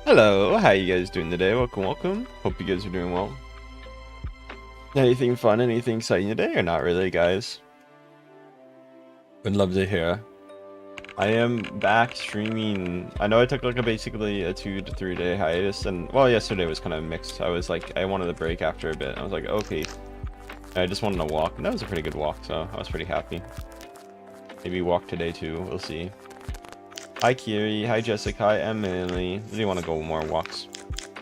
Hello, how you guys doing today? Welcome. Hope you guys are doing well. Anything fun, anything exciting today, or not really, guys? Would love to hear. I am back streaming. I know I took like basically a 2 to 3 day hiatus, and well, yesterday was kind of mixed. I was like, I wanted a break after a bit. I was like, okay, I just wanted to walk, and that was a pretty good walk, so I was pretty happy. Maybe walk today too. We'll see. Hi Kiri, hi Jessica, hi Emily. Really want to go more walks.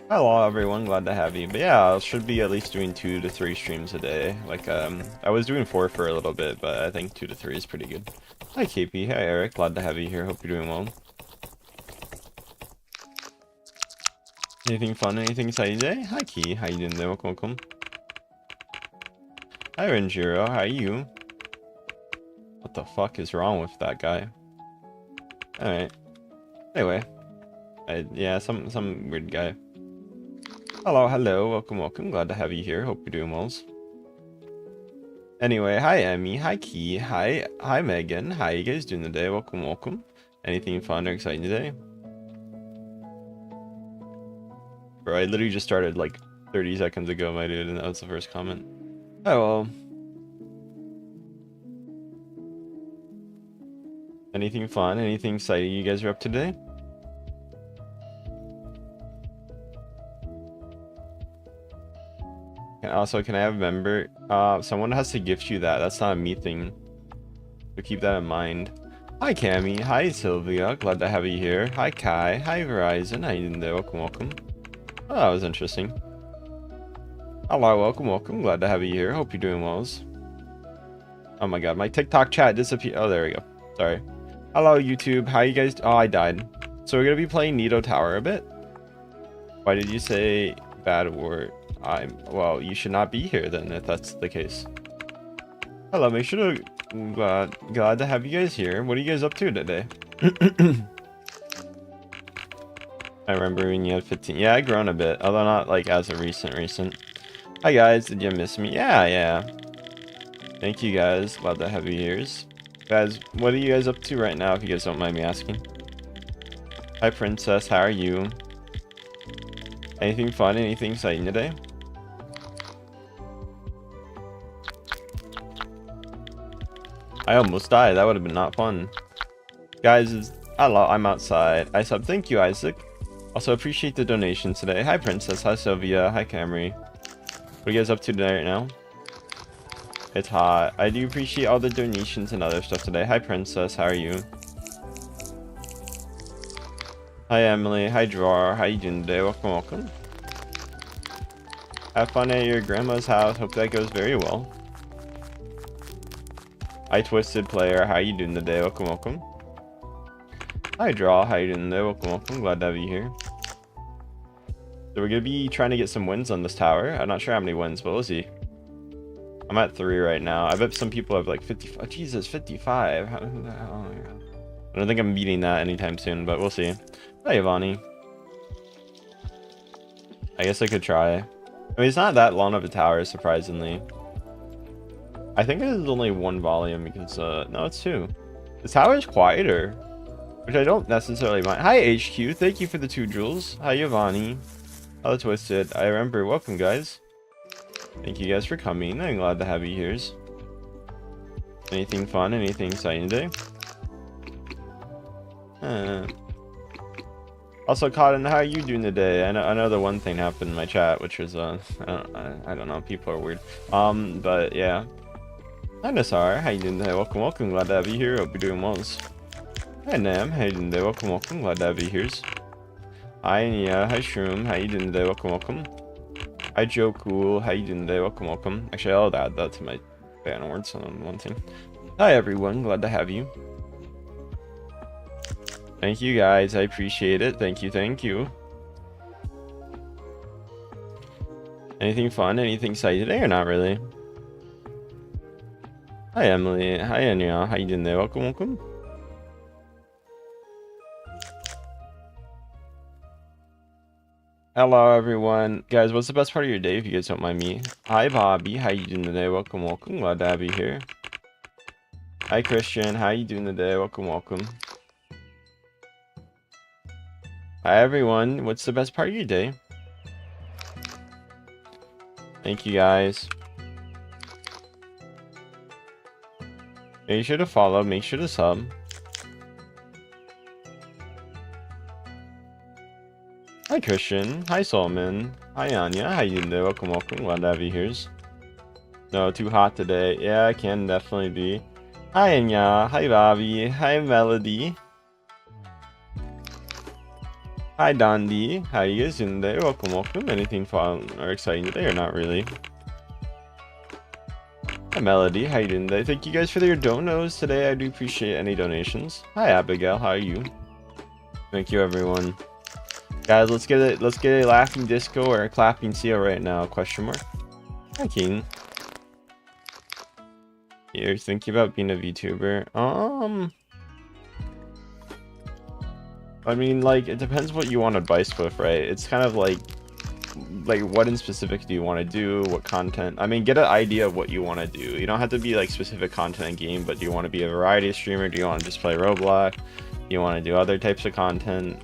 Hello everyone, glad to have you. But yeah, I should be at least doing 2 to 3 streams a day. Like I was doing 4 for a little bit, but I think 2 to 3 is pretty good. Hi KP, hi Eric, glad to have you here. Hope you're doing well. Anything fun, anything exciting today? Hi Key, how you doing there? Welcome. Hi Renjiro, how are you? What the fuck is wrong with that guy? Alright. Anyway. Yeah, some weird guy. Hello, welcome. Glad to have you here. Hope you're doing well. Anyway, hi Emmy, hi Key, hi Megan. How you guys doing today? Welcome. Anything fun or exciting today? Bro, I literally just started like 30 seconds ago, my dude, and that was the first comment. Oh well. Anything fun? Anything exciting you guys are up to today? Also, can I have a member? Someone has to gift you that. That's not a me thing. So keep that in mind. Hi Cammy. Hi Sylvia. Glad to have you here. Hi Kai. Hi Verizon. How you doing there? Welcome. Oh, that was interesting. Hello, welcome. Glad to have you here. Hope you're doing well. Oh my god, my TikTok chat disappeared. Oh, there we go. Sorry. Hello YouTube. How you guys? Oh, I died. So we're gonna be playing Nido Tower a bit. Why did you say bad word? Well, you should not be here then if that's the case. Hello, make sure to glad to have you guys here. What are you guys up to today? I remember when you had 15. Yeah, I've grown a bit, although not like as a recent. Hi guys, did you miss me? Yeah. Thank you guys. Glad to have you here. Guys, what are you guys up to right now if you guys don't mind me asking? Hi Princess, how are you? Anything fun, anything exciting today? I almost died. That would have been not fun. Guys, hello, I'm outside. I sub. Thank you, Isaac. Also, appreciate the donation today. Hi, Princess. Hi, Sylvia. Hi, Camry. What are you guys up to today right now? It's hot. I do appreciate all the donations and other stuff today. Hi, Princess. How are you? Hi, Emily. Hi, Drawer. How you doing today? Welcome. Have fun at your grandma's house. Hope that goes very well. Hi, Twisted Player. How you doing today? Welcome. Hi, Draw. How you doing today? Welcome. Glad to have you here. So we're gonna be trying to get some wins on this tower. I'm not sure how many wins, but we'll see. I'm at 3 right now. I bet some people have like 55. Jesus, 55. Oh my god. I don't think I'm beating that anytime soon, but we'll see. Hi, Ivani. I guess I could try. I mean, it's not that long of a tower, surprisingly. I think it is only 1 volume because, no, it's 2. The tower is quieter, which I don't necessarily mind. Hi, HQ. Thank you for the 2 jewels. Hi, Giovanni. Hello, Twisted. I remember. Welcome, guys. Thank you guys for coming. I'm glad to have you here. Anything fun? Anything exciting today? Also, Cotton, how are you doing today? I know the one thing happened in my chat, which was, I don't know. People are weird. But yeah. Hi Nassar, how you doing today? Welcome, glad to have you here. Hope you're doing well. Hi Nam, how you doing today? Welcome, glad to have you here. Hi Nia, hi Shroom, how you doing today? Welcome. Hi Joe Cool, how you doing today? Welcome. Actually, I'll add that to my ban words on one thing. Hi everyone, glad to have you. Thank you guys, I appreciate it. Thank you. Anything fun, anything exciting today or not really? Hi Emily, hi Anya, how you doing there? Welcome. Hello everyone. Guys, what's the best part of your day if you guys don't mind me? Hi Bobby, how you doing today? Welcome. Glad to have you here. Hi Christian, how you doing today? Welcome. Hi everyone, what's the best part of your day? Thank you guys. Make sure to follow, make sure to sub. Hi Christian, hi Solomon, hi Anya, how you doing there? Welcome, welcome, glad to have you here. No, too hot today. Yeah, it can definitely be. Hi Anya, hi Bobby, hi Melody. Hi Dondi, how you guys doing there? Welcome, welcome. Anything fun or exciting today or not really? Hi Melody, how you doing today? Thank you guys for your donos today. I do appreciate any donations. Hi Abigail, how are you? Thank you everyone. Guys, let's get a laughing disco or a clapping seal right now, question mark. Hi King. You're thinking about being a VTuber? I mean, like, it depends what you want advice with, right? It's kind of like what in specific do you want to do? What content? I mean, get an idea of what you want to do. You don't have to be like specific content in game, but do you want to be a variety streamer? Do you want to just play Roblox? Do you want to do other types of content?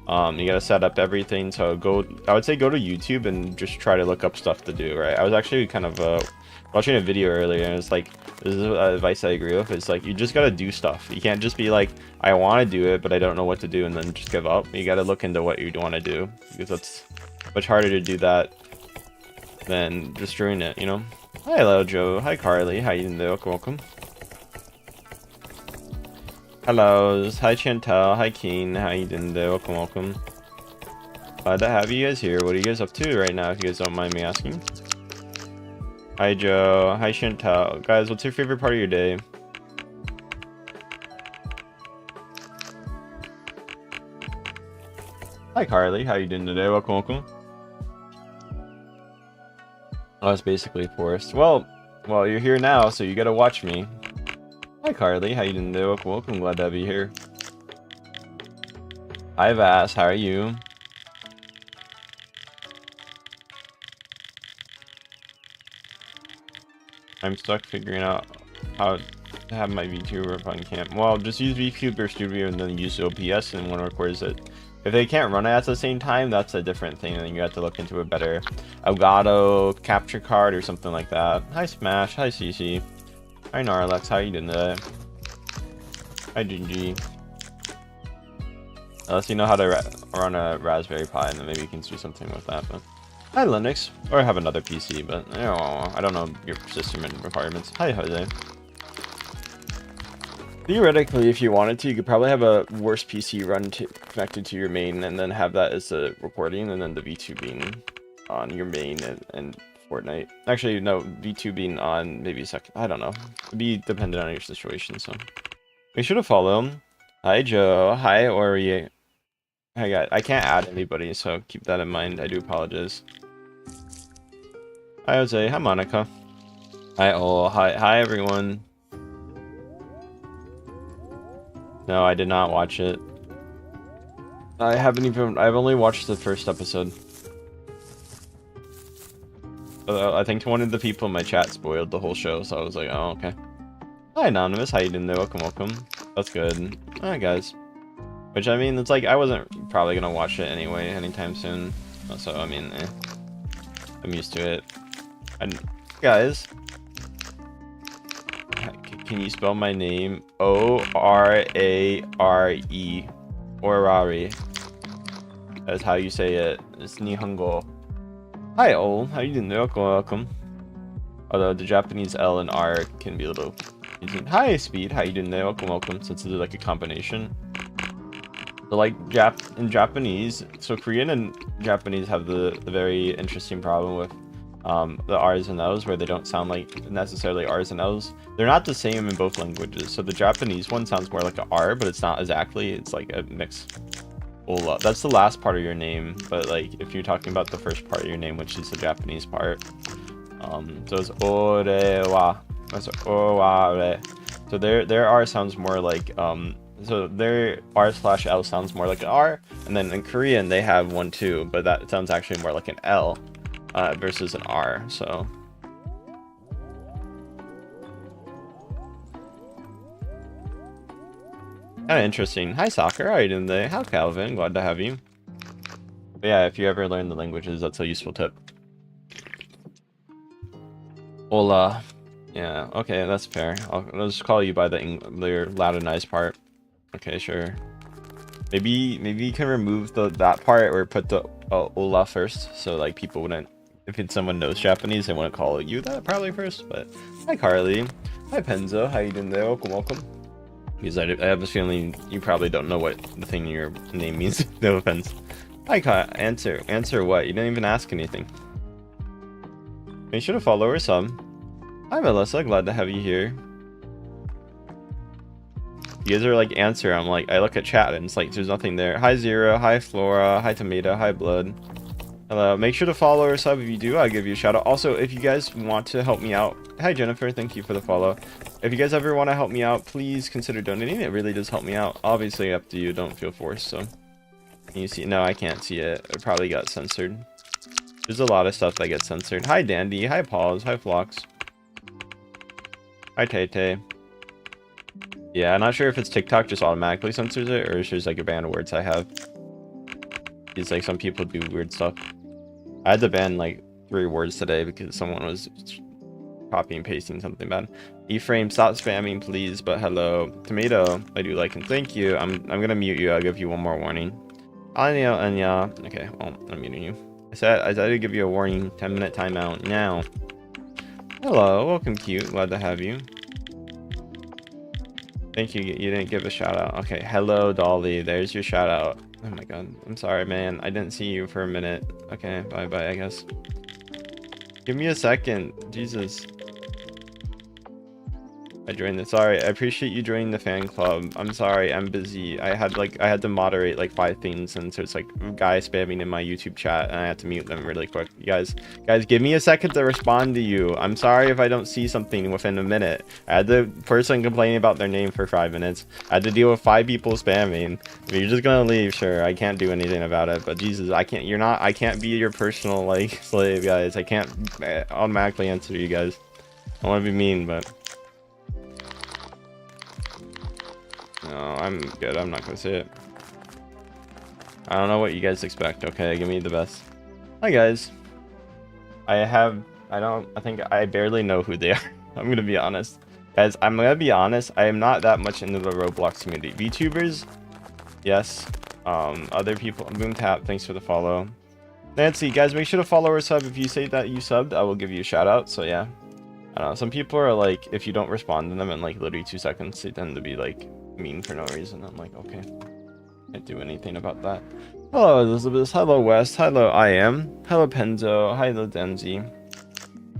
You gotta set up everything. So I would say go to YouTube and just try to look up stuff to do, right? I was actually kind of watching a video earlier, and it's like, this is advice I agree with. It's like, you just gotta do stuff. You can't just be like, I want to do it, but I don't know what to do, and then just give up. You gotta look into what you want to do, because that's much harder to do that than just doing it, you know? Hi, hello, Joe. Hi, Carly. How you doing? Welcome. Hello. Hi, Chantel. Hi, Keen. How you doing? Welcome. Glad to have you guys here. What are you guys up to right now, if you guys don't mind me asking? Hi, Joe. Hi, Chantel. Guys, what's your favorite part of your day? Hi, Carly. How you doing today? Welcome. Oh, it's basically forced. Well, you're here now, so you gotta watch me. Hi, Carly. How you doing today? Welcome. Glad to have you here. Hi, Vass. How are you? I'm stuck figuring out how to have my VTuber on cam. Well, just use VTuber Studio and then use OBS and one records it. If they can't run it at the same time, that's a different thing, and then you have to look into a better Elgato capture card or something like that. Hi Smash, hi CC. Hi Narlex, how you doing today? Hi Gingy. Unless you know how to run a Raspberry Pi, and then maybe you can do something with that. But hi Linux, or have another PC, but I don't know your system and requirements. Hi Jose. Theoretically, if you wanted to, you could probably have a worse PC run connected to your main, and then have that as a recording, and then the V2 being on your main and Fortnite. Actually, no, V2 being on maybe a second. I don't know. It'd be dependent on your situation, so. Make sure to follow him. Hi, Joe. Hi, Ori. Hi, guys. I can't add anybody, so keep that in mind. I do apologize. Hi, Jose. Hi, Monica. Hi, all. Hi, everyone. No, I did not watch it. I've only watched the first episode. I think one of the people in my chat spoiled the whole show, so I was like, oh, okay. Hi, Anonymous. How you doing there? Welcome. That's good. Alright, guys. Which, I mean, it's like, I wasn't probably gonna watch it anyway anytime soon. So, I mean, I'm used to it. And, guys, can you spell my name? O-R-A-R-E. Orari. That's how you say it. It's Nihongo. Hi, Ol. How you doing? Welcome. Although the Japanese L and R can be a little confusing. Hi, Speed. How you doing? Welcome. Since it's like a combination. So like in Japanese, so Korean and Japanese have the very interesting problem with the R's and L's, where they don't sound like necessarily R's and L's. They're not the same in both languages. So the Japanese one sounds more like an R, but it's not exactly. It's like a mix. Ola. That's the last part of your name, but like if you're talking about the first part of your name, which is the Japanese part, so it's orewa. That's oware. So their R sounds more like so their R/L sounds more like an R, and then in Korean they have one too, but that sounds actually more like an L versus an R. So kind of interesting. Hi Soccer, how are you doing today? How Calvin? Glad to have you. But yeah, if you ever learn the languages, that's a useful tip. Hola. Yeah, okay, that's fair. I'll just call you by the Latinized part. Okay, sure. Maybe you can remove that part or put the hola first, so like people wouldn't, if it's someone knows Japanese, they wouldn't call you that probably first. But hi Carly, hi Penzo, how you doing there? Welcome. Because I have a feeling you probably don't know what the thing in your name means. No offense. Hi Kai, answer what? You didn't even ask anything. Make sure to follow or sub. Hi Melissa, glad to have you here. You guys are like answer. I'm like, I look at chat and it's like there's nothing there. Hi Zero, hi Flora, hi Tomato, hi Blood. Hello. Make sure to follow or sub if you do. I'll give you a shout out. Also, if you guys want to help me out, hi Jennifer, thank you for the follow. If you guys ever want to help me out, please consider donating. It really does help me out. Obviously up to you. Don't feel forced. So can you see? No, I can't see it. It probably got censored. There's a lot of stuff that gets censored. Hi Dandy, hi Paws, hi Flox. Hi Tay Tay. Yeah, I'm not sure if it's TikTok just automatically censors it, or it's just like a band of words I have. It's like some people do weird stuff. I had to ban like 3 words today because someone was copy and pasting something bad. E-frame, stop spamming, please. But hello, Tomato. I do like and thank you. I'm gonna mute you. I'll give you one more warning. Anya. Okay, well, I'm muting you. I said I'd give you a warning. 10-minute timeout now. Hello, welcome, cute. Glad to have you. Thank you. You didn't give a shout out. Okay, hello, Dolly. There's your shout out. Oh my god. I'm sorry, man. I didn't see you for a minute. Okay, bye, I guess. Give me a second. Jesus. I joined this. Sorry, I appreciate you joining the fan club. I'm sorry, I'm busy. I had to moderate like 5 things, and so it's like guys spamming in my YouTube chat, and I had to mute them really quick. You guys, give me a second to respond to you. I'm sorry if I don't see something within a minute. I had the person complaining about their name for 5 minutes. I had to deal with 5 people spamming. If you're just gonna leave, sure, I can't do anything about it. But Jesus, I can't be your personal like slave, guys. I can't automatically answer you guys. I want to be mean, but. No, I'm good. I'm not gonna say it. I don't know what you guys expect. Okay, give me the best. Hi guys. I think I barely know who they are. I'm gonna be honest. Guys, I'm gonna be honest. I am not that much into the Roblox community. VTubers, yes. Other people. Boomtap, thanks for the follow. Nancy, guys, make sure to follow or sub. If you say that you subbed, I will give you a shout out. So yeah. I don't know. Some people are like, if you don't respond to them in like literally 2 seconds, they tend to be like mean for no reason. I'm like, okay, can't do anything about that. Hello Elizabeth, hello West, hello I am, hello Penzo, hello Denzi.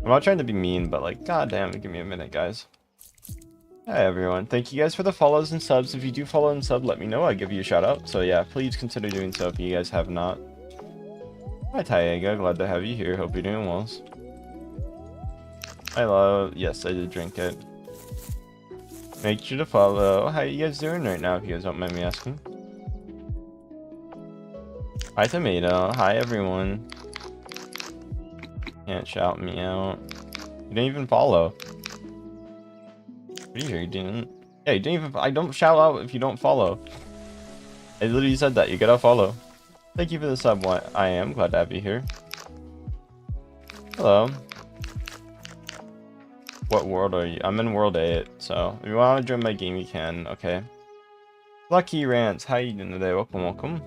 I'm not trying to be mean, but like, goddamn, give me a minute, guys. Hi everyone, thank you guys for the follows and subs. If you do follow and sub, let me know. I'll give you a shout out. So yeah, please consider doing so if you guys have not. Hi Tayega, glad to have you here. Hope you're doing well. Hello, yes, I did drink it. Make sure to follow. How you guys doing right now, if you guys don't mind me asking? Hi, Tomato. Hi, everyone. Can't shout me out. You didn't even follow. Pretty sure you didn't. Yeah, you didn't even. I don't shout out if you don't follow. I literally said that. You gotta follow. Thank you for the sub. What? I am glad to have you here. Hello. What world are you? I'm in world 8, so if you want to join my game, you can. Okay. Lucky Rants, how you doing today? Welcome.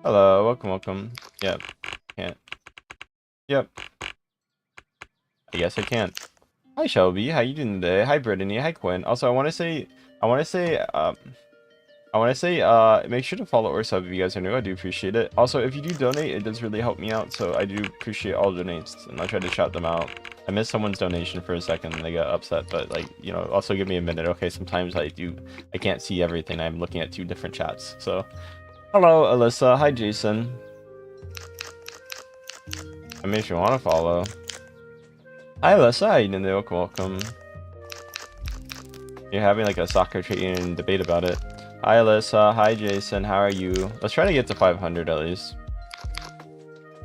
Hello, welcome. Yep, can't. Yep. I guess I can't. Hi Shelby, how you doing today? Hi Brittany, hi Quinn. Also, I want to say, make sure to follow or sub if you guys are new. I do appreciate it. Also, if you do donate, it does really help me out, so I do appreciate all donates, and I try to shout them out. I missed someone's donation for a second, and they got upset, but like, you know, also give me a minute, okay? Sometimes I can't see everything. I'm looking at 2 different chats, so. Hello, Alyssa. Hi, Jason. I mean, if you want to follow. Hi, Alyssa. How you doing? Welcome. You're having like a soccer training debate about it. Hi Alyssa, hi Jason, how are you? Let's try to get to 500 at least.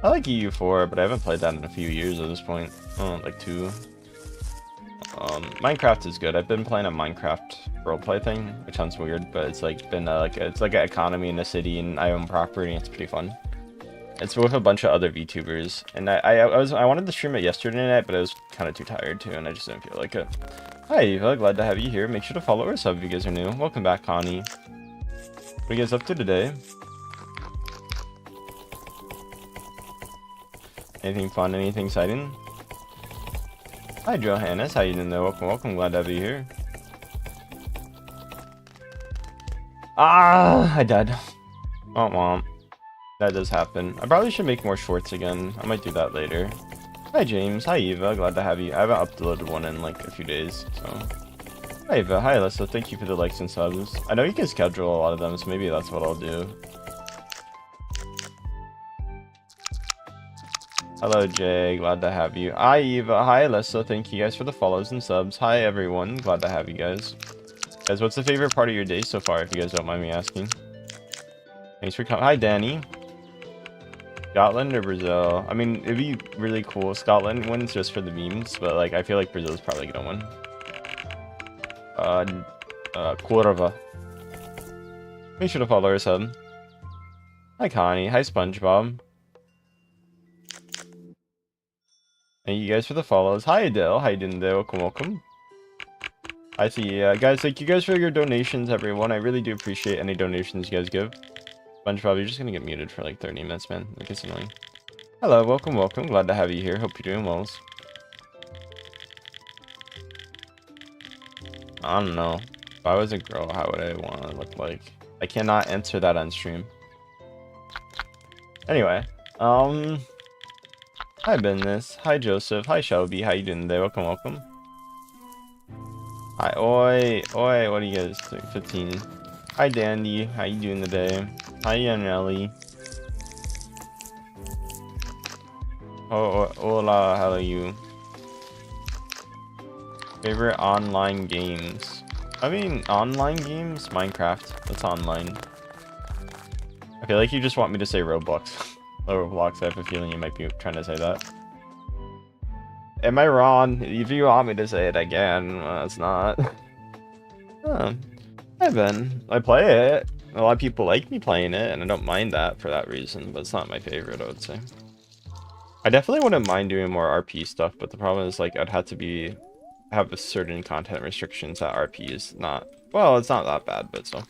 I like EU4, but I haven't played that in a few years at this point. Oh, like 2. Minecraft is good. I've been playing a Minecraft roleplay thing, which sounds weird, but it's like been it's like an economy in a city, and I own property, and it's pretty fun. It's with a bunch of other VTubers, and I wanted to stream it yesterday night, but I was kind of too tired too, and I just didn't feel like it. Hi Eva, glad to have you here. Make sure to follow or sub if you guys are new. Welcome back, Connie. What are you guys up to today? Anything fun? Anything exciting? Hi Johannes, how you doing there? Welcome, welcome. Glad to have you here. Ah, I died. Oh, womp. That does happen. I probably should make more shorts again. I might do that later. Hi James, hi Eva, glad to have you. I haven't uploaded one in like a few days, so. Hi Eva, hi Alyssa, thank you for the likes and subs. I know you can schedule a lot of them, so maybe that's what I'll do. Hello Jay, glad to have you. Hi Eva, hi Alyssa, thank you guys for the follows and subs. Hi everyone, glad to have you guys. Guys, what's the favorite part of your day so far, if you guys don't mind me asking? Thanks for coming. Hi Danny. Scotland or Brazil? I mean, it'd be really cool. Scotland wins just for the memes, but like I feel like Brazil's probably gonna win. Curva. Make sure to follow her sub. Hi Connie. Hi SpongeBob. Thank you guys for the follows. Hi Adele. How you doing there? Welcome, welcome. I see. Guys, thank you guys for your donations, everyone. I really do appreciate any donations you guys give. SpongeBob, you're just gonna get muted for like 30 minutes, man. Like, it's annoying. Hello, welcome, welcome. Glad to have you here. Hope you're doing well. I don't know. If I was a girl, how would I want to look like? I cannot answer that on stream. Anyway, hi Business. Hi Joseph. Hi Shelby. How you doing today? Welcome, welcome. Hi, oi, oi. What are you guys doing? 15. Hi Dandy. How you doing today? Hi Yanelli. Oh, hola, how are you? Favorite online games? I mean, online games? Minecraft. That's online. I feel like you just want me to say Roblox. Roblox, I have a feeling you might be trying to say that. Am I wrong? If you want me to say it again, it's not. Huh. Hi Ben. I play it. A lot of people like me playing it, and I don't mind that for that reason, but it's not my favorite, I would say. I definitely wouldn't mind doing more RP stuff, but the problem is, like, I'd have to have a certain content restrictions that RP is not. Well, it's not that bad, but so.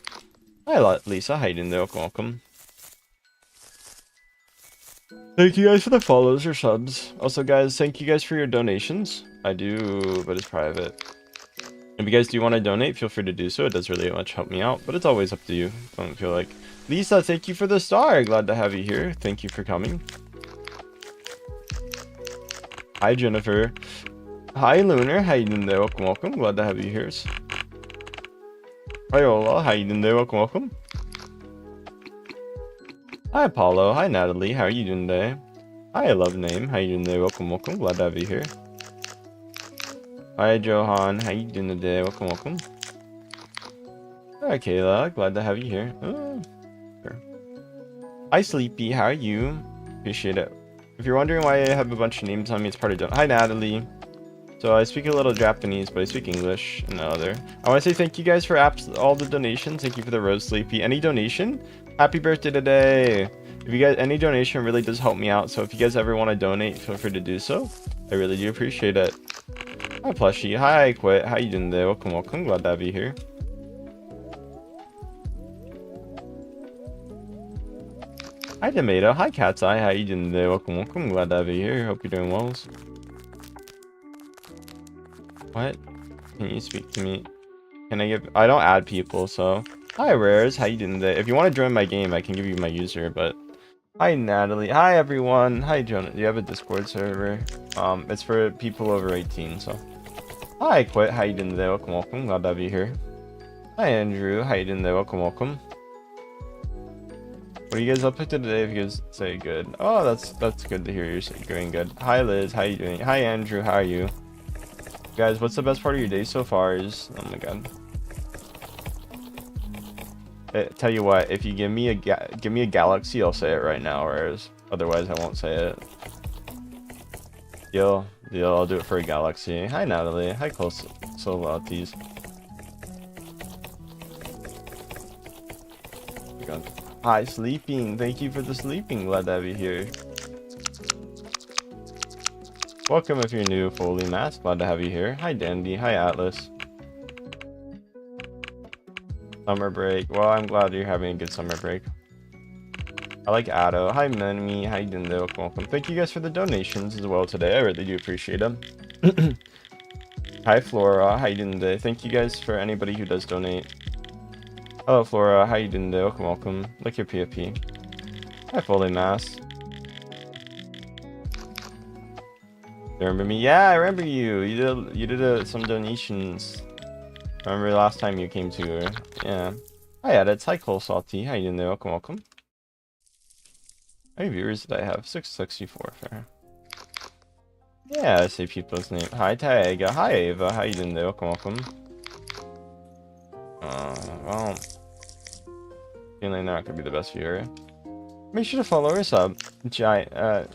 Hi Lisa, how you doing there? Welcome. Thank you guys for the follows or subs. Also, guys, thank you guys for your donations. I do, but it's private. If you guys do want to donate, feel free to do so. It does really much help me out, but it's always up to you. Don't feel like. Lisa, thank you for the star. Glad to have you here. Thank you for coming. Hi, Jennifer. Hi, Lunar. How you doing there? Welcome, welcome. Glad to have you here. Hi, Ola. How you doing there? Welcome, welcome. Hi, Apollo. Hi, Natalie. How are you doing today? Hi, Love Name. How you doing today? Welcome, welcome. Glad to have you here. Hi, Johan. How you doing today? Welcome, welcome. Hi, Kayla. Glad to have you here. Oh, sure. Hi, Sleepy. How are you? Appreciate it. If you're wondering why I have a bunch of names on me, it's part of Hi, Natalie. So I speak a little Japanese, but I speak English and other. I want to say thank you guys for all the donations. Thank you for the Rose Sleepy. Any donation? Happy birthday today. If you guys, any donation really does help me out. So if you guys ever want to donate, feel free to do so. I really do appreciate it. Hi, Plushie. Hi, Quit. How you doing today? Welcome, welcome. Glad to have you here. Hi, Tomato. Hi, Cat's Eye. How you doing today? Welcome, welcome. Glad to have you here. Hope you're doing well. What? Can you speak to me? Can I give... I don't add people, so... Hi, Rares. How you doing today? If you want to join my game, I can give you my user, but... Hi, Natalie. Hi, everyone. Hi, Jonah. Do you have a Discord server? It's for people over 18, so... Hi, Quit. How you doing today? Welcome, welcome. Glad to have you here. Hi, Andrew. How you doing today? Welcome, welcome. What are you guys up to today? If you guys say good. Oh, that's good to hear you're doing good. Hi, Liz. How you doing? Hi, Andrew. How are you? Guys, what's the best part of your day so far? Is oh my god. Tell you what, if you give me a galaxy, I'll say it right now, whereas otherwise I won't say it. Yo, deal. I'll do it for a galaxy. Hi, Natalie. Hi, close Solvatis. Hi, sleeping. Thank you for the sleeping. Glad to have you here. Welcome if you're new, Foley Mask. Glad to have you here. Hi, Dandy. Hi, Atlas. Summer break. Well, I'm glad you're having a good summer break. I like Addo. Hi, Menmi. Hi, Dindo. Welcome. Thank you guys for the donations as well today. I really do appreciate them. Hi, Flora. How you doing today? Thank you guys for anybody who does donate. Hello, Flora. How you doing today? Welcome. Like your PFP. Hi, Foley Mask. You remember me? Yeah, I remember you. You did some donations. I remember the last time you came to. Yeah. Hi, Edits. Hi, Cole Salty. How you doing there? Welcome. How many viewers did I have? 664. Fair. Yeah, I say people's name. Hi, Taiga. Hi, Ava. How you doing there? Welcome. Well, feeling not gonna be the best viewer. Make sure to follow us up. Gianna,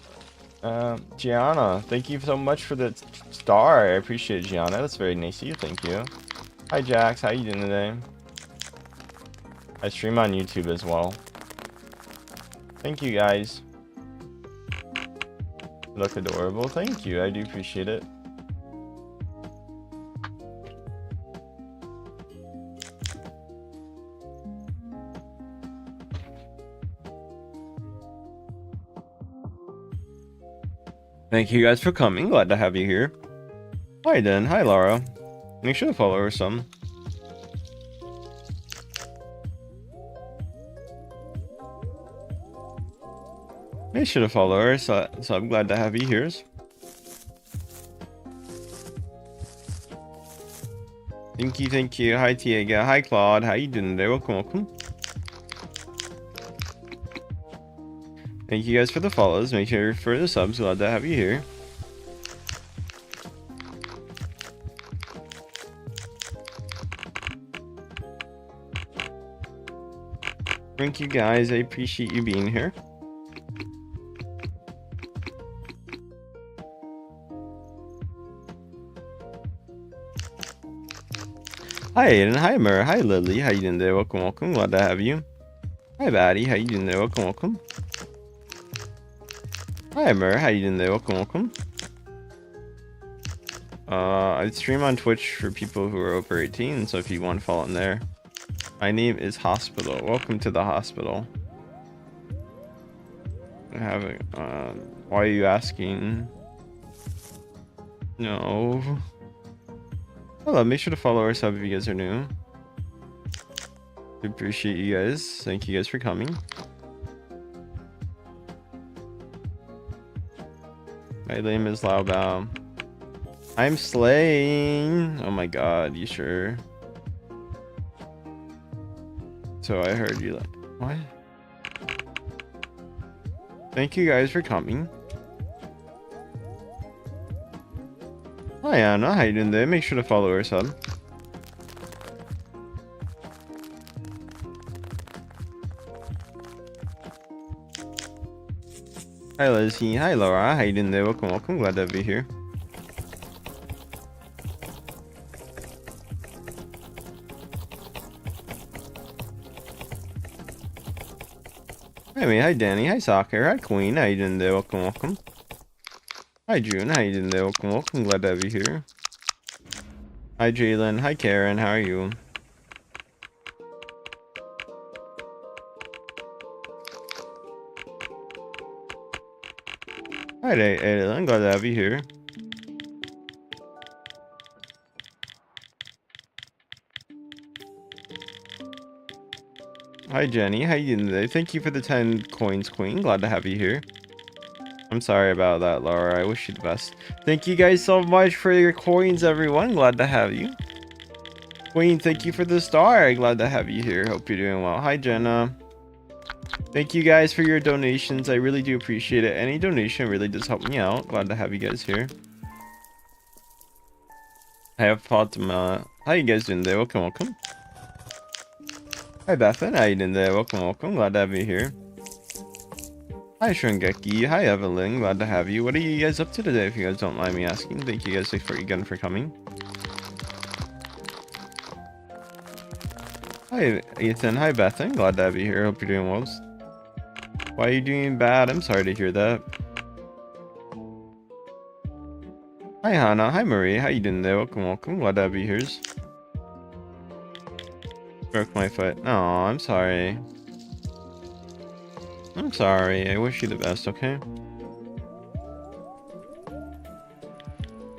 thank you so much for the star. I appreciate it, Gianna. That's very nice of you. Thank you. Hi, Jax. How you doing today? I stream on YouTube as well. Thank you, guys. You look adorable. Thank you. I do appreciate it. Thank you guys for coming. Glad to have you here. Hi, Den. Hi, Laura. Make sure to follow her some. Make sure to follow her, so I'm glad to have you here. Thank you. Hi, Tiega. Hi, Claude. How you doing today? Welcome. Thank you guys for the follows. Make sure for the subs. Glad to have you here. Thank you guys. I appreciate you being here. Hi, Aiden. Hi, Mur. Hi, Lily. How you doing there? Welcome. Glad to have you. Hi, Batty. How you doing there? Welcome. Hi, Mur. How you doing there? Welcome. I stream on Twitch for people who are over 18, so if you want to follow in there. My name is Hospital. Welcome to the hospital. I haven't. Why are you asking? No. Hello. Make sure to follow our sub if you guys are new. I appreciate you guys. Thank you guys for coming. My name is Lao Bao. I'm slaying. Oh my god, you sure? So I heard you like what? Thank you guys for coming. Hi Anna, how you doing there? Make sure to follow her sub. Hi Lizzie, hi Laura, how you doing there? Welcome. Glad to be here. Hi Danny, hi Soccer, hi Queen, how you doing there? Welcome. Hi June, how you doing there? Welcome. Glad to have you here. Hi Jalen, hi Karen, how are you? Hi Aiden, glad to have you here. Hi Jenny, how you doing today? Thank you for the 10 coins, Queen. Glad to have you here. I'm sorry about that, Laura. I wish you the best. Thank you guys so much for your coins, everyone. Glad to have you. Queen, thank you for the star. Glad to have you here. Hope you're doing well. Hi Jenna. Thank you guys for your donations. I really do appreciate it. Any donation really does help me out. Glad to have you guys here. I have Fatima. How you guys doing there? Welcome. Hi Bethan, how you doing there? Welcome. Glad to have you here. Hi Shungeki, hi Evelyn, glad to have you. What are you guys up to today if you guys don't mind me asking? Thank you guys again for coming. Hi Ethan, hi Bethan, glad to have you here, hope you're doing well. Why are you doing bad? I'm sorry to hear that. Hi Hannah, hi Marie, how you doing there? Welcome, glad to have you here. Broke my foot. Oh, I'm sorry. I'm sorry, I wish you the best, okay?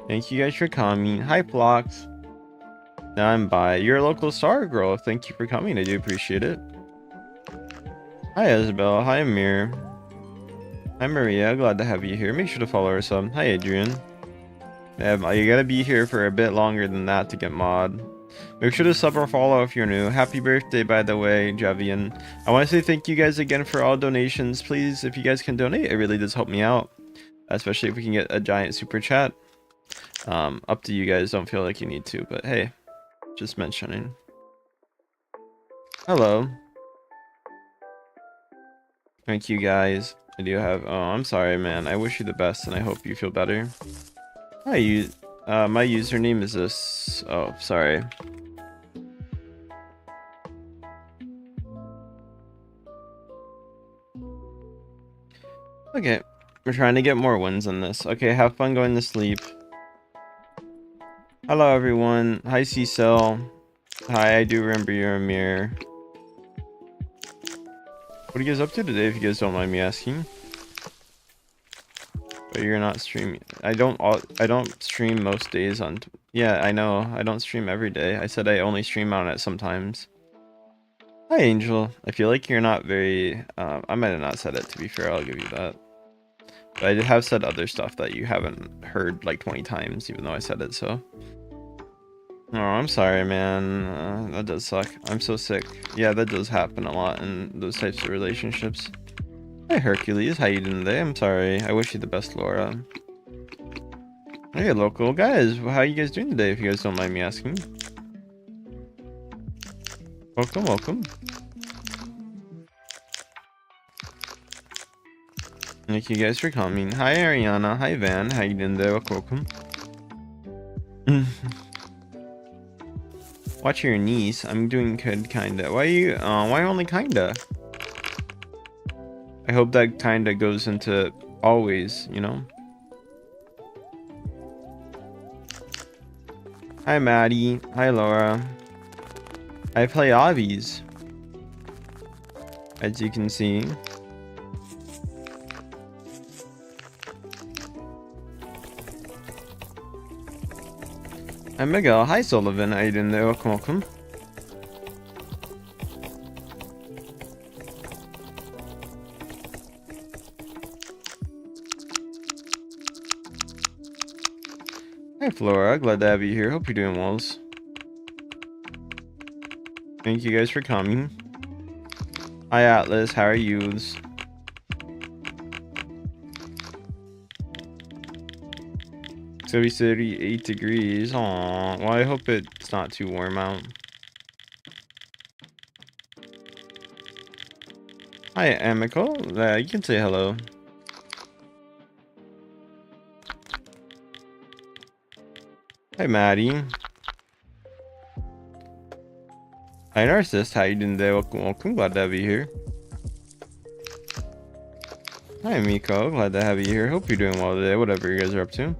Thank you guys for coming. Hi Phlox. Now I'm by. You're a local star girl. Thank you for coming. I do appreciate it. Hi Isabel. Hi Amir. Hi Maria. Glad to have you here. Make sure to follow her sub. Hi Adrian. Yeah, you gotta be here for a bit longer than that to get mod. Make sure to sub or follow if you're new. Happy birthday, by the way, Javian. I want to say thank you guys again for all donations. Please, if you guys can donate, it really does help me out. Especially if we can get a giant super chat. Up to you guys. Don't feel like you need to, but hey, just mentioning. Hello. Thank you guys. I do have. Oh, I'm sorry, man. I wish you the best, and I hope you feel better. Hi, you. My username is this. Oh, sorry. Okay, we're trying to get more wins on this. Okay, have fun going to sleep. Hello, everyone. Hi, C-Cell. Hi, I do remember you're a mirror. What are you guys up to today, if you guys don't mind me asking? But you're not streaming. I don't stream most days on. Yeah, I know. I don't stream every day. I said I only stream on it sometimes. Hi, Angel. I feel like you're not very. I might have not said it. To be fair, I'll give you that. But I have said other stuff that you haven't heard like 20 times, even though I said it. So. Oh, I'm sorry, man. That does suck. I'm so sick. Yeah, that does happen a lot in those types of relationships. Hi, Hercules. How you doing today? I'm sorry. I wish you the best, Laura. Hey, local guys. How you guys doing today, if you guys don't mind me asking? Welcome. Thank you guys for coming. Hi, Ariana. Hi, Van. How you doing there? Welcome. Watch your niece. I'm doing good, kinda. Why you? Why only kinda? I hope that kinda goes into always, you know? Hi, Maddie. Hi, Laura. I play obbies, as you can see. Hi, Miguel. Hi, Sullivan. How you doing there? Welcome. Hi, Flora. Glad to have you here. Hope you're doing well. Thank you guys for coming. Hi, Atlas. How are you? It's gonna be 38 degrees. Aw. Well, I hope it's not too warm out. Hi, Amico. You can say hello. Hi, Maddie. Hi, Narcissist. How you doing today? Welcome. Glad to have you here. Hi, Miko. Glad to have you here. Hope you're doing well today, whatever you guys are up to.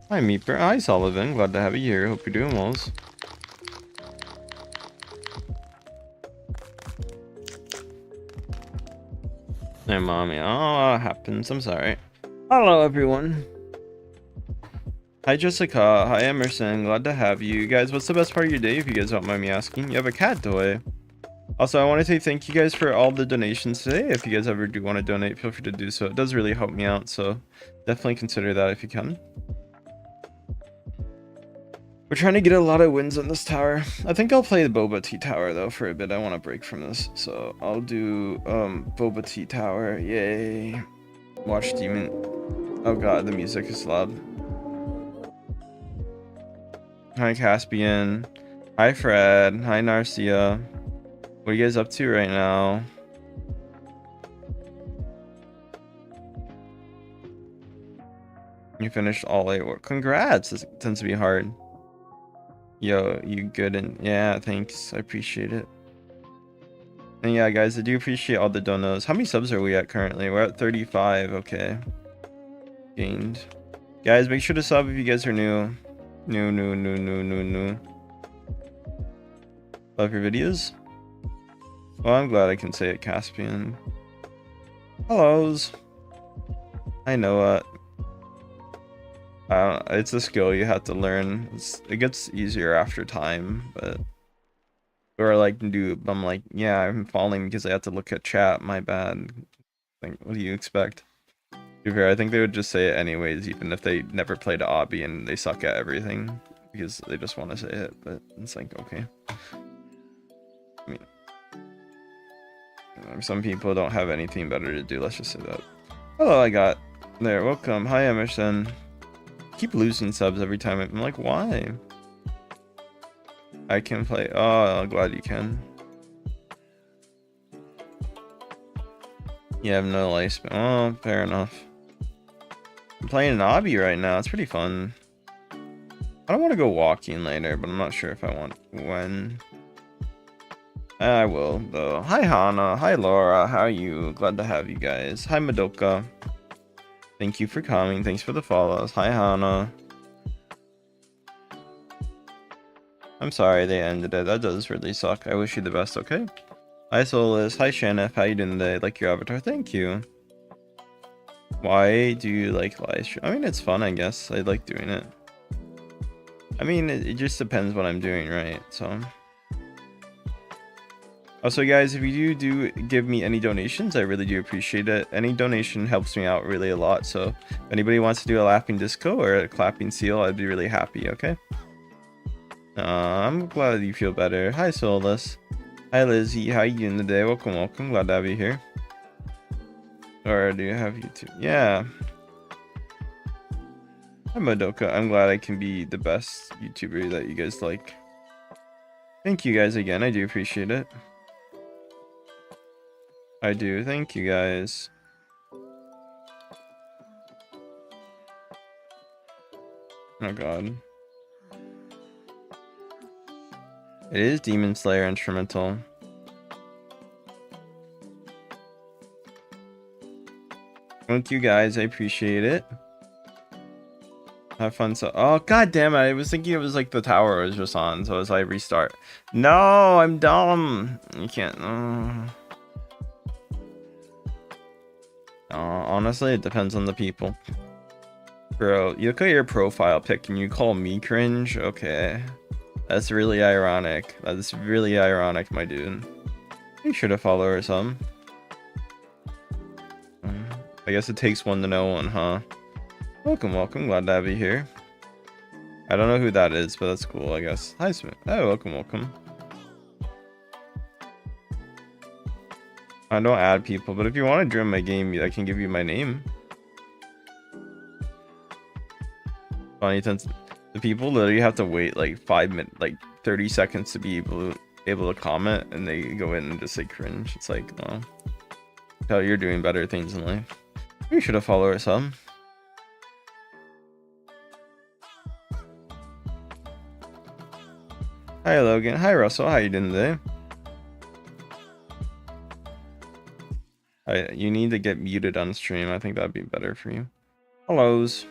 Hi, Meeper. Hi, Sullivan. Glad to have you here. Hope you're doing well. Hey, mommy. Oh, it happens. I'm sorry. Hello, everyone. Hi, Jessica. Hi, Emerson. Glad to have you. Guys, what's the best part of your day, if you guys don't mind me asking? You have a cat toy. Also, I want to say thank you guys for all the donations today. If you guys ever do want to donate, feel free to do so. It does really help me out, so definitely consider that if you can. We're trying to get a lot of wins on this tower. I think I'll play the Boba Tea Tower, though, for a bit. I want to break from this, so I'll do Boba Tea Tower. Yay. Watch Demon. Oh god, the music is loud. Hi, Caspian. Hi, Fred. Hi, Narcia. What are you guys up to right now? You finished all 8 work. Congrats! This tends to be hard. Yo, you good and yeah, thanks. I appreciate it. And yeah, guys, I do appreciate all the donos. How many subs are we at currently? We're at 35. Okay. Gained. Guys, make sure to sub if you guys are new. New. Love your videos. Well, I'm glad I can say it, Caspian. Hellos. I know it. It's a skill you have to learn. It gets easier after time, but or like dude, I'm like, yeah, I'm falling because I have to look at chat. My bad. What do you expect? To be fair, I think they would just say it anyways, even if they never played a obby and they suck at everything because they just want to say it. But it's like, okay. I mean, some people don't have anything better to do. Let's just say that. Hello, I got there. Welcome. Hi, Emerson. Keep losing subs every time. I'm like, why? I can play. Oh, I'm glad you can. You have no lifespan. Oh, fair enough. I'm playing an obby right now. It's pretty fun. I don't want to go walking later, but I'm not sure if I want when. I will, though. Hi, Hana. Hi, Laura. How are you? Glad to have you guys. Hi, Madoka. Thank you for coming. Thanks for the follows. Hi, Hana. I'm sorry they ended it. That does really suck. I wish you the best, okay? Hi, Solus. Hi, Shanif. How you doing today? Like your avatar? Thank you. Why do you like live stream? I mean, it's fun, I guess. I like doing it. I mean, it just depends what I'm doing, right? So... Also, guys, if you do give me any donations, I really do appreciate it. Any donation helps me out really a lot. So if anybody wants to do a laughing disco or a clapping seal, I'd be really happy, okay? I'm glad you feel better. Hi, Solus. Hi, Lizzie. How you doing today? Welcome. Glad to have you here. Or do you have YouTube? Yeah. Hi, Madoka. I'm glad I can be the best YouTuber that you guys like. Thank you guys again. I do appreciate it. I do. Thank you guys. Oh god. It is Demon Slayer instrumental. Thank you guys. I appreciate it. Have fun. So, oh god damn it! I was thinking it was like the tower was just on, so as I restart. No, I'm dumb. You can't. Honestly, it depends on the people. Bro, you look at your profile pic and you call me cringe? Okay. That's really ironic. That's really ironic, my dude. You should have followed or some. I guess it takes one to know one, huh? Welcome. Glad to have you here. I don't know who that is, but that's cool, I guess. Hi, Smith. Oh, welcome. I don't add people, but if you want to join my game, I can give you my name. Funny, since the people literally have to wait like 5 minutes, like 30 seconds to be able to comment, and they go in and just say cringe. It's like, no. Hell, you're doing better things in life. You should have followed some. Hi, Logan. Hi, Russell. How you doing today? You need to get muted on stream. I think that'd be better for you. Hellos.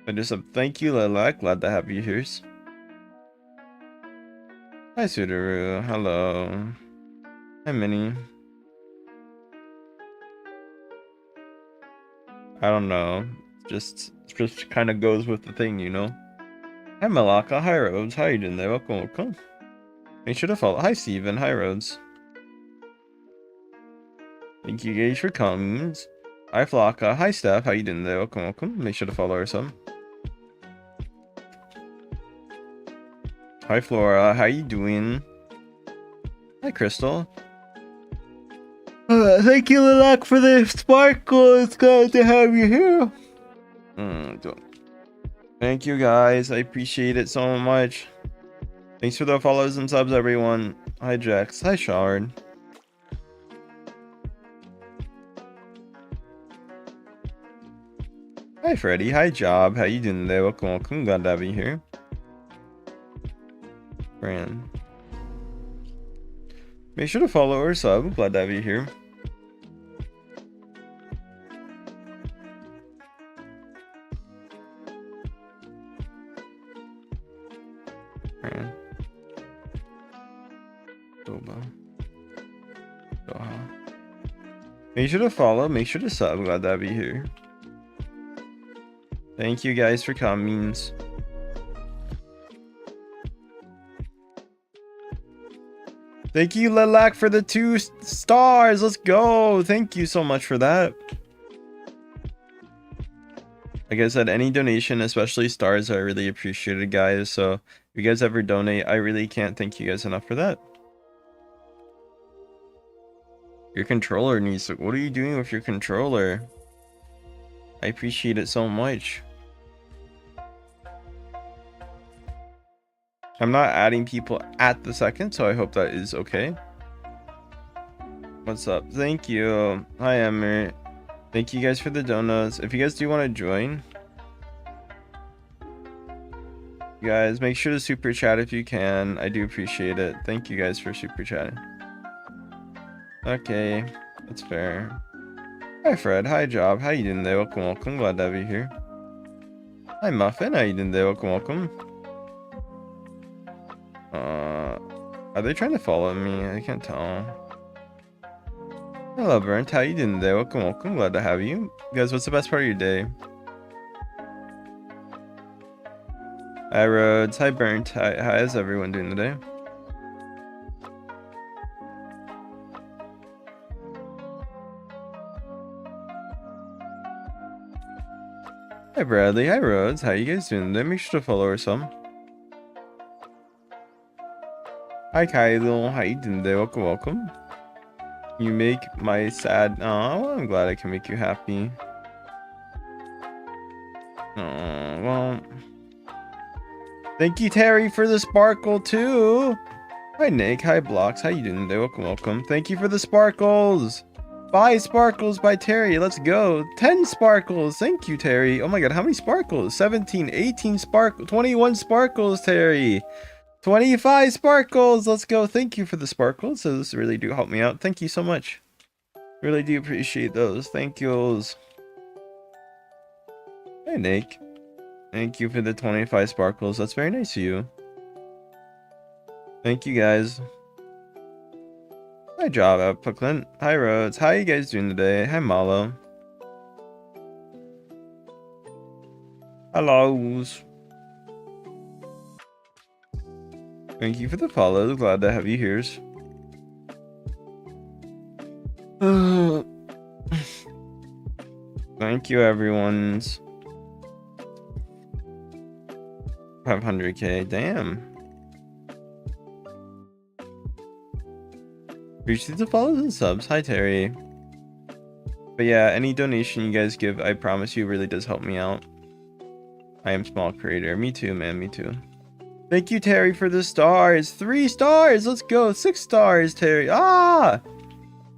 I just said thank you, Lilac. Glad to have you here. Hi, Sudaru. Hello. Hi, Minnie. I don't know. Just kind of goes with the thing, you know. Hi, Malaka. Hi, Rhodes. How you doing there? Welcome. Make sure to follow. Hi, Steven. Hi, Rhodes. Thank you guys for coming. Hi, Flocka. Hi, Steph. How you doing there? Welcome. Make sure to follow her some. Hi, Flora. How you doing? Hi, Crystal. Thank you, Lilac, for the sparkle. It's glad to have you here. Thank you, guys. I appreciate it so much. Thanks for the follows and subs, everyone. Hi, Jax. Hi, Shard. Hi Freddy, hi Job, how you doing today? Welcome, welcome, glad to have you here. Fran. Make sure to follow or sub, glad to have you here. Fran. Boba. Make sure to follow, make sure to sub, glad to have you here. Thank you guys for coming. Thank you, Lilac, for the 2 stars. Let's go. Thank you so much for that. Like I said, any donation, especially stars, are really appreciated, guys. So if you guys ever donate, I really can't thank you guys enough for that. Your controller needs to... What are you doing with your controller? I appreciate it so much. I'm not adding people at the second, so I hope that is okay. What's up? Thank you. Hi, Emmer. Thank you guys for the donuts. If you guys do want to join, you guys, make sure to super chat if you can. I do appreciate it. Thank you guys for super chatting. Okay, that's fair. Hi, Fred. Hi, Job. How you doing today? Welcome, welcome. Glad to have you here. Hi, Muffin. How you doing today? Welcome, welcome. Are they trying to follow me? I can't tell. Hello, Burnt. How you doing today? Welcome, welcome. Glad to have you. Guys, what's the best part of your day? Hi, Rhodes. Hi, Burnt. How's everyone doing today? Hi, Bradley. Hi, Rhodes. How you guys doing today? Make sure to follow or some. Hi, Kylo. How you doing today? Welcome, welcome. You make my sad... Oh, well, I'm glad I can make you happy. Oh, well... Thank you, Terry, for the sparkle, too. Hi, Nick. Hi, Blocks. How you doing today? Welcome, welcome. Thank you for the sparkles. 5 sparkles by Terry. Let's go. 10 sparkles. Thank you, Terry. Oh my god, how many sparkles? 17, 18 sparkles. 21 sparkles, Terry. 25 sparkles. Let's go. Thank you for the sparkles. Those really do help me out. Thank you so much. Really do appreciate those. Thank yous. Hey, Nick. Thank you for the 25 sparkles. That's very nice of you. Thank you, guys. Hi, Java, Puckland. Hi, Rhodes. How you guys doing today? Hi, Malo. Hello. Thank you for the follow. Glad to have you here. Thank you, everyone's. 500k. Damn. Appreciate the follows and subs. Hi, Terry. But yeah, any donation you guys give, I promise you, really does help me out. I am small creator. Me too, man. Me too. Thank you, Terry, for the stars. 3 stars. Let's go. 6 stars, Terry. Ah!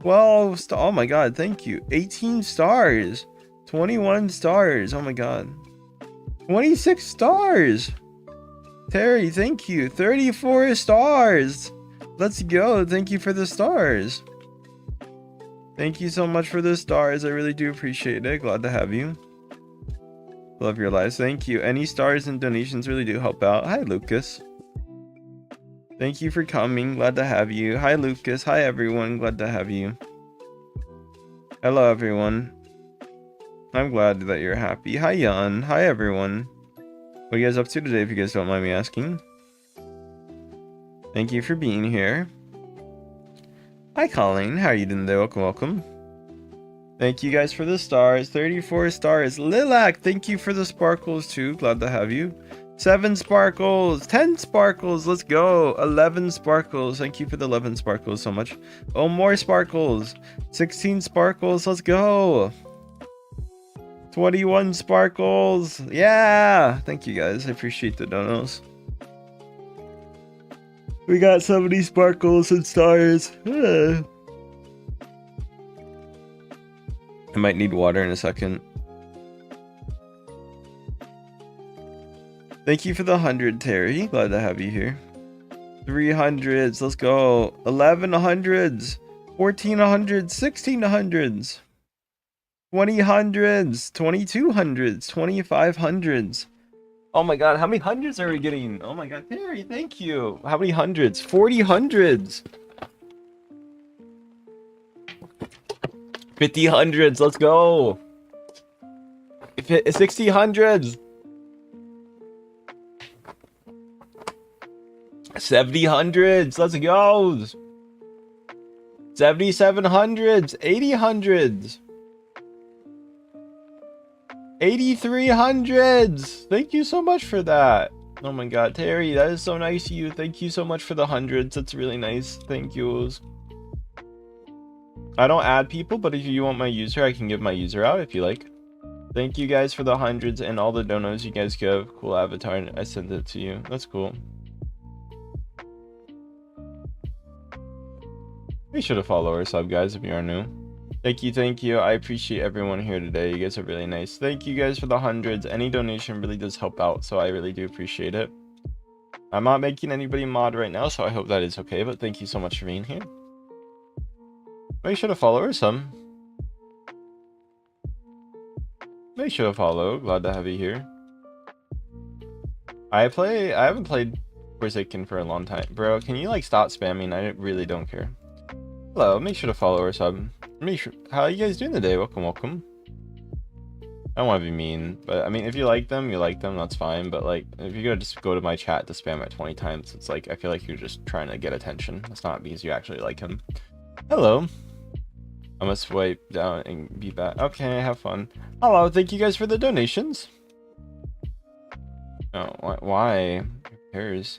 12. Oh my god. Thank you. 18 stars. 21 stars. Oh my god. 26 stars. Terry, thank you. 34 stars. Let's go. Thank you for the stars. Thank you so much for the stars. I really do appreciate it. Glad to have you. Love your lives. Thank you. Any stars and donations really do help out. Hi, Lucas. Thank you for coming. Glad to have you. Hi, Lucas. Hi, everyone. Glad to have you. Hello, everyone. I'm glad that you're happy. Hi, Jan. Hi, everyone. What are you guys up to today, if you guys don't mind me asking? Thank you for being here. Hi, Colleen. How are you doing today? Welcome, welcome. Thank you guys for the stars. 34 stars. Lilac, thank you for the sparkles too. Glad to have you. 7 sparkles. 10 sparkles. Let's go. 11 sparkles. Thank you for the 11 sparkles so much. Oh, more sparkles. 16 sparkles. Let's go. 21 sparkles. Yeah. Thank you guys. I appreciate the donos. We got so many sparkles and stars. I might need water in a second. Thank you for the 100, Terry. Glad to have you here. 300s, let's go. 1100s, 1400s, 1600s, 2000s, 2200s, 2500s. Oh my god, how many hundreds are we getting? Oh my god, Terry, thank you. How many hundreds? 40 hundreds. 50 hundreds, let's go. 60 hundreds. 70 hundreds, let's go. 77 hundreds, 80 hundreds. 83 hundreds. Thank you so much for that. Oh my god, Terry, that is so nice of you. Thank you so much for the hundreds. That's really nice. Thank you. I don't add people, but if you want my user, I can give my user out if you like. Thank you guys for the hundreds and all the donos you guys give. Cool avatar, and I sent it to you. That's cool. Be sure to follow or sub, guys, if you are new. Thank you. I appreciate everyone here today. You guys are really nice. Thank you guys for the hundreds. Any donation really does help out, so I really do appreciate it. I'm not making anybody mod right now, so I hope that is okay, but thank you so much for being here. Make sure to follow or sub. Make sure to follow. Glad to have you here. I haven't played Forsaken for a long time. Bro, can you like stop spamming? I really don't care. Hello, make sure to follow or sub. How are you guys doing today? Welcome. I don't want to be mean, but I mean, if you like them, that's fine. But like, if you're gonna just go to my chat to spam it 20 times, it's like, I feel like you're just trying to get attention. It's not because you actually like him. Hello. I'm gonna swipe down and be back. Okay, have fun. Hello, thank you guys for the donations. Oh, why? Who cares?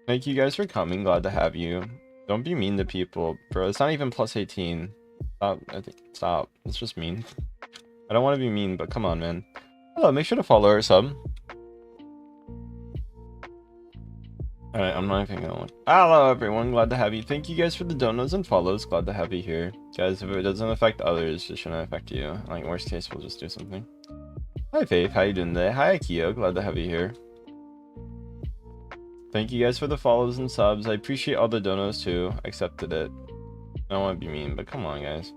Thank you guys for coming. Glad to have you. Don't be mean to people, bro. It's not even plus 18. Stop. It's just mean. I don't want to be mean, but come on, man. Hello, make sure to follow or sub. Alright, I'm not even gonna look. Hello, everyone. Glad to have you. Thank you guys for the donos and follows. Glad to have you here. Guys, if it doesn't affect others, it shouldn't affect you. Like, worst case, we'll just do something. Hi, Faith. How you doing today? Hi, Akio. Glad to have you here. Thank you guys for the follows and subs. I appreciate all the donos too. Accepted it. I don't want to be mean, but come on, guys.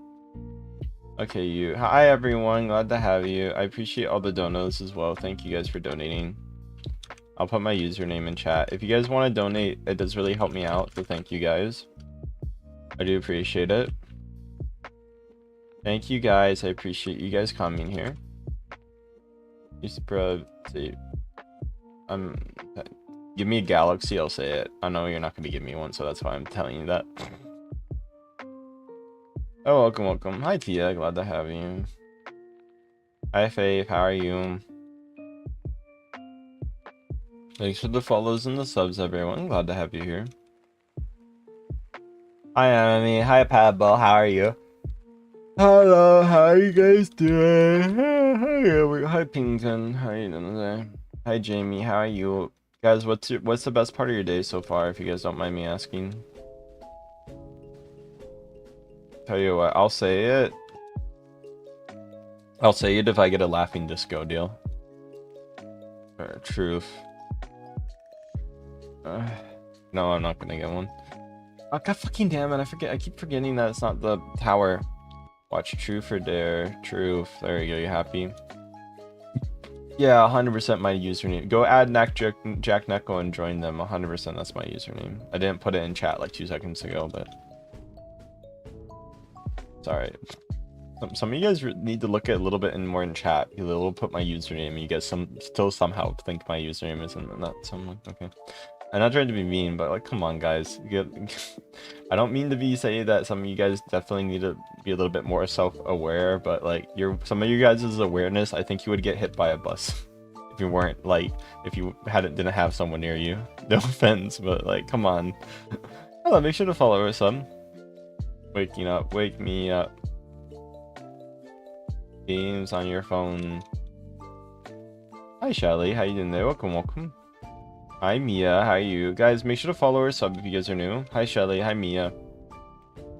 Okay, you. Hi, everyone. Glad to have you. I appreciate all the donos as well. Thank you guys for donating. I'll put my username in chat. If you guys want to donate, it does really help me out. So thank you guys. I do appreciate it. Thank you guys. I appreciate you guys coming here. Give me a galaxy, I'll say it. I know you're not going to give me one, so that's why I'm telling you that. Oh, welcome. Hi, Tia. Glad to have you. Hi, Faith. How are you? Thanks for the follows and the subs, everyone. Glad to have you here. Hi, Emily. Hi, Pablo. How are you? Hello. How are you guys doing? Hi, Pington. How are you doing today? Hi, Jamie. How are you? Guys, what's the best part of your day so far, if you guys don't mind me asking? Tell you what, I'll say it. I'll say it if I get a laughing disco deal. Or truth. No, I'm not gonna get one. Oh, god fucking damn it, I keep forgetting that it's not the tower. Watch truth or dare. Truth. There you go, you happy? Yeah, 100% my username. Go add Jacknyeko and join them. 100% that's my username. I didn't put it in chat like 2 seconds ago, but sorry. Some of you guys need to look at a little bit more in chat. It'll put my username, and you guys still somehow think my username isn't that. Someone okay. I'm not trying to be mean, but like, come on, guys. I don't mean to be saying that some of you guys definitely need to be a little bit more self-aware, but like, some of you guys' awareness, I think you would get hit by a bus if you weren't like, if you didn't have someone near you. No offense, but like, come on. Hello, make sure to follow us, Waking up, wake me up. Games on your phone. Hi, Shelly. How you doing there? Welcome. Hi, Mia. How are you? Guys, make sure to follow or sub if you guys are new. Hi, Shelly. Hi, Mia.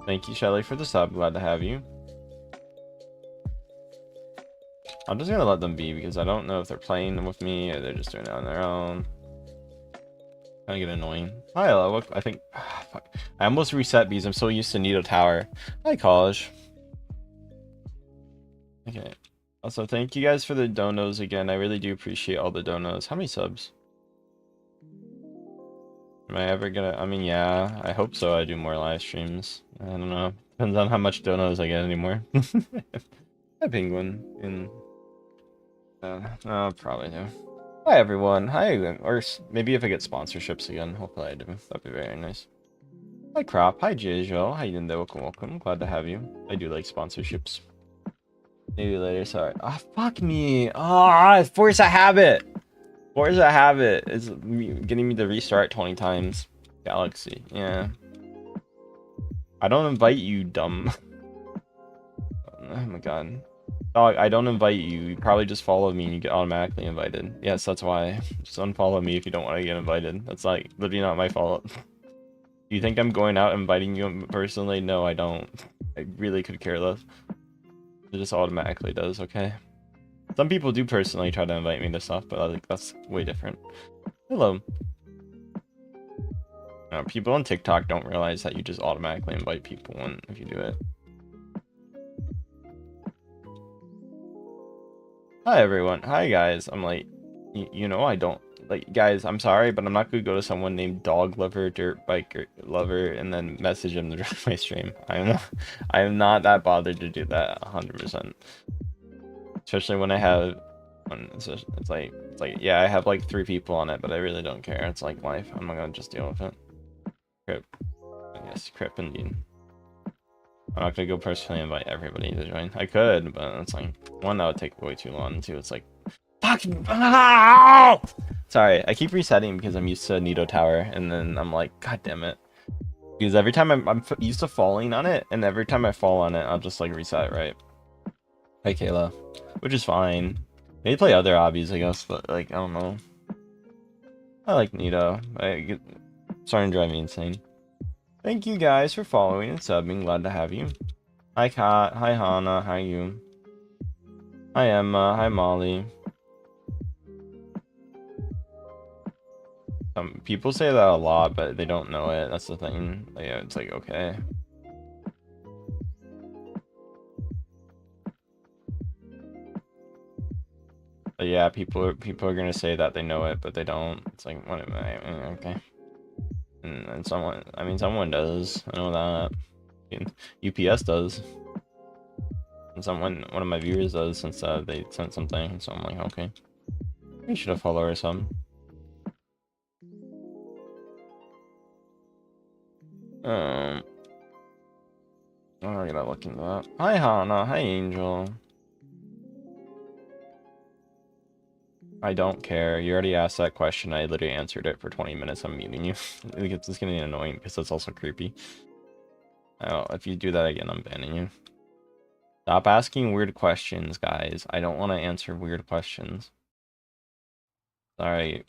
Thank you, Shelly, for the sub. Glad to have you. I'm just gonna let them be because I don't know if they're playing with me or they're just doing it on their own. Kind of get annoying. Hi, hello. I think fuck. I almost reset because I'm so used to Nido Tower. Hi, college. Okay. Also, thank you guys for the donos again. I really do appreciate all the donos. How many subs? Am I ever gonna? I mean, yeah. I hope so. I do more live streams. I don't know. Depends on how much donos I get anymore. Hi, Penguin. I'll probably do. Hi, everyone. Hi, or maybe if I get sponsorships again. Hopefully I do. That'd be very nice. Hi, Crop. Hi, Jijo. How you doing there? Welcome, welcome. Glad to have you. I do like sponsorships. Maybe later. Sorry. Ah, fuck me. Ah, force a habit. Force a habit. It's getting me to restart 20 times. Galaxy. Yeah. I don't invite you, dumb. Oh my god. Dog, I don't invite you. You probably just follow me and you get automatically invited. Yes, that's why. Just unfollow me if you don't want to get invited. That's like literally not my fault. Do you think I'm going out inviting you personally? No, I don't. I really could care less. It just automatically does, okay? Some people do personally try to invite me to stuff, but I think that's way different. Hello. People on TikTok don't realize that you just automatically invite people if you do it. Hi everyone. Hi guys. I'm like, you know, I don't like guys. I'm sorry, but I'm not gonna go to someone named Dog Lover, Dirt Biker Lover, and then message them to join my stream. I am not that bothered to do that 100%. Especially when I have, it's like yeah, I have like 3 people on it, but I really don't care. It's like life. I'm not gonna just deal with it. Crip. Yes, crip indeed. I'm not gonna go personally invite everybody to join. I could, but it's like, one, that would take way too long, and 2, it's like, fuck. Oh! Sorry, I keep resetting because I'm used to Nido Tower, and then I'm like, god damn it. Because every time I'm used to falling on it, and every time I fall on it, I'll just like reset, right? Hi, Kayla. Which is fine. Maybe play other obbies, I guess, but like, I don't know. I like Nido. Starting to drive me insane. Thank you guys for following and subbing. Glad to have you. Hi, Kat. Hi, Hana. Hi, you. Hi, Emma. Hi, Molly. People say that a lot, but they don't know it. That's the thing. Like, yeah, it's like, okay. But yeah, people are gonna say that they know it, but they don't. It's like, what am I? Okay. And someone does. I know that. UPS does. And one of my viewers does, since they sent something. So I'm like, okay. We should have followed or something. Oh, I gotta look into that. Hi, Hana. Hi, Angel. I don't care. You already asked that question. I literally answered it for 20 minutes. I'm muting you. It's just getting annoying because that's also creepy. Oh, if you do that again, I'm banning you. Stop asking weird questions, guys. I don't want to answer weird questions. Sorry.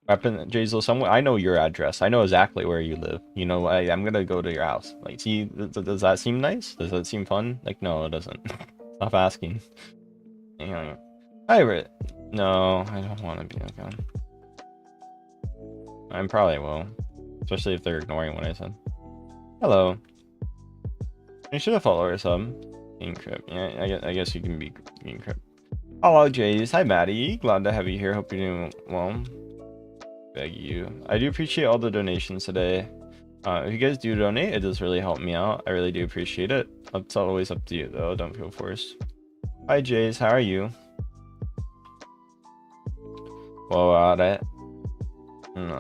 Weapon, Jazel, someone, I know your address. I know exactly where you live. You know, I'm gonna go to your house. Like, see, does that seem nice? Does that seem fun? Like, no, it doesn't. Stop asking. Hi, Rit. No, I don't want to be like that. I probably will. Especially if they're ignoring what I said. Hello. You should have followed or sub. Encrypt. Yeah, I guess you can be encrypt. Hello, Jays. Hi, Maddie. Glad to have you here. Hope you're doing well. Beg you. I do appreciate all the donations today. If you guys do donate, it does really help me out. I really do appreciate it. It's always up to you, though. Don't feel forced. Hi, Jays. How are you? Well, that.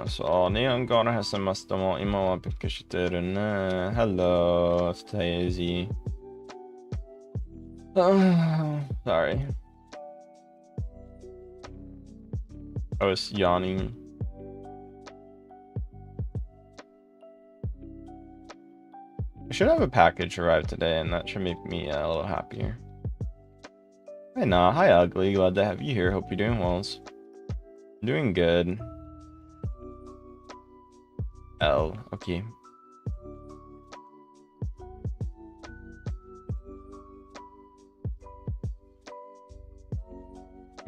そうね、I'm gonna have some must 今はピックしてるね。Hello, Stacey. Sorry. I was yawning. I should have a package arrive today, and that should make me a little happier. Hi, Nah. Hi, Ugly. Glad to have you here. Hope you're doing well. Doing good. L. Okay.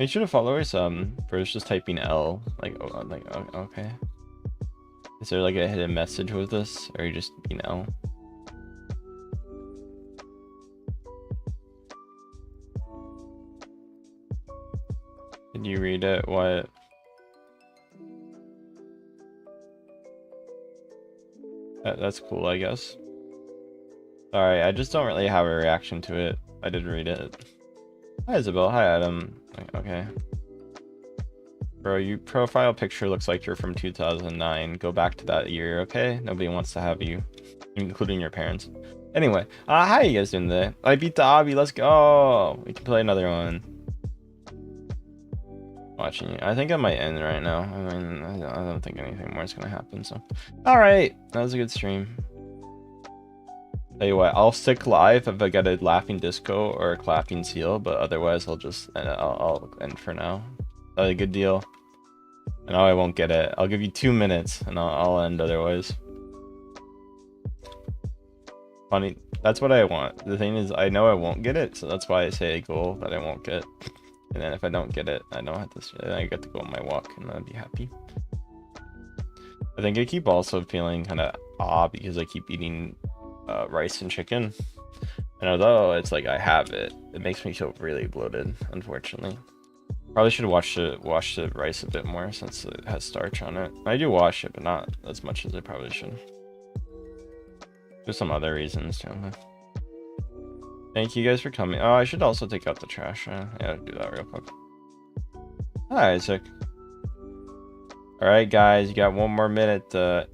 Make sure to follow us. First, just typing L. Like, oh, okay. Is there like a hidden message with this, or you just L? Did you read it? What? That's cool, I guess. Sorry, I just don't really have a reaction to it. I did read it. Hi, Isabel. Hi, Adam. Okay. Bro, your profile picture looks like you're from 2009. Go back to that year, okay? Nobody wants to have you, including your parents. Anyway, how you guys doing today? I beat the obby. Let's go. We can play another one. Watching you. I think I might end right now. I mean, I don't think anything more is gonna happen. So, all right, that was a good stream. Tell you what, I'll stick live if I get a laughing disco or a clapping seal, but otherwise I'll end for now. That's a good deal. I know I won't get it. I'll give you 2 minutes and I'll end otherwise. Funny, that's what I want. The thing is, I know I won't get it, so that's why I say a goal that I won't get. And then if I don't get it, I don't have to. I get to go on my walk, and I'd be happy. I think I keep also feeling kind of odd because I keep eating rice and chicken. And although it's like I have it, it makes me feel really bloated. Unfortunately, probably should wash the rice a bit more since it has starch on it. I do wash it, but not as much as I probably should. There's some other reasons too. Thank you guys for coming. Oh, I should also take out the trash. Yeah, I'll do that real quick. Hi, Isaac. All right, guys, you got 1 more minute. To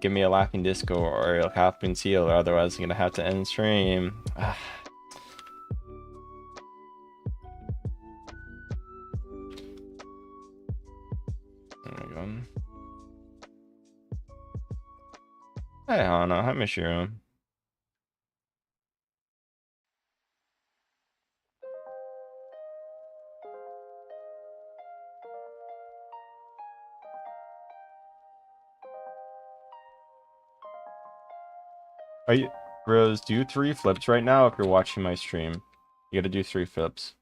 give me a laughing disco or a laughing seal, or otherwise I'm gonna have to end stream. There we go. Hi, Hana. Hi, Mishiro. Are you, bros? Do 3 flips right now if you're watching my stream. You gotta do 3 flips.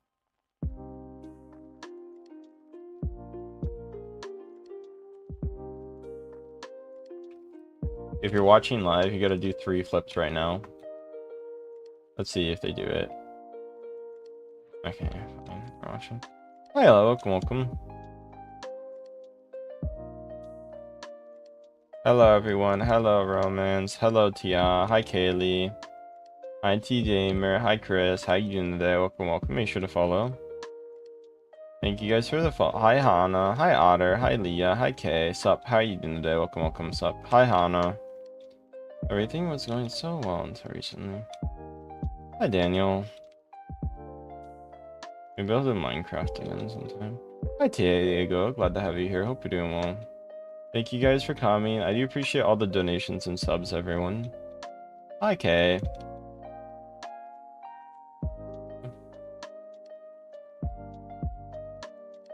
If you're watching live, you gotta do 3 flips right now. Let's see if they do it. Okay, fine. We're watching. Hi, hello, welcome. Hello, everyone. Hello, Romance. Hello, Tia. Hi, Kaylee. Hi, T-Damer. Hi, Chris. How you doing today? Welcome. Make sure to follow. Thank you guys for the follow. Hi, Hana. Hi, Otter. Hi, Leah. Hi, Kay. Sup? How you doing today? Welcome. Sup? Hi, Hana. Everything was going so well until recently. Hi, Daniel. Maybe I'll do Minecraft again sometime. Hi, Diego. Glad to have you here. Hope you're doing well. Thank you guys for coming. I do appreciate all the donations and subs, everyone. Hi, Kay.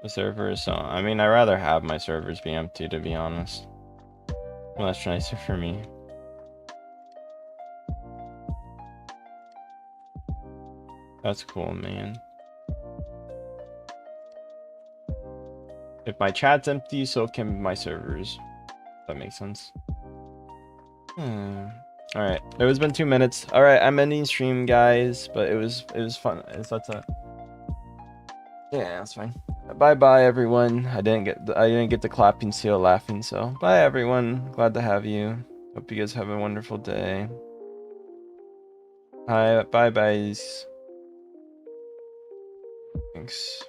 The server is so... I mean, I'd rather have my servers be empty, to be honest. Well, that's nicer for me. That's cool, man. If my chat's empty, so can my servers. If that makes sense. Alright, it has been 2 minutes. Alright, I'm ending stream, guys, but it was fun. Yeah, that's fine. Bye everyone. I didn't get the clapping seal laughing, so bye everyone. Glad to have you. Hope you guys have a wonderful day. Bye, guys. Thanks.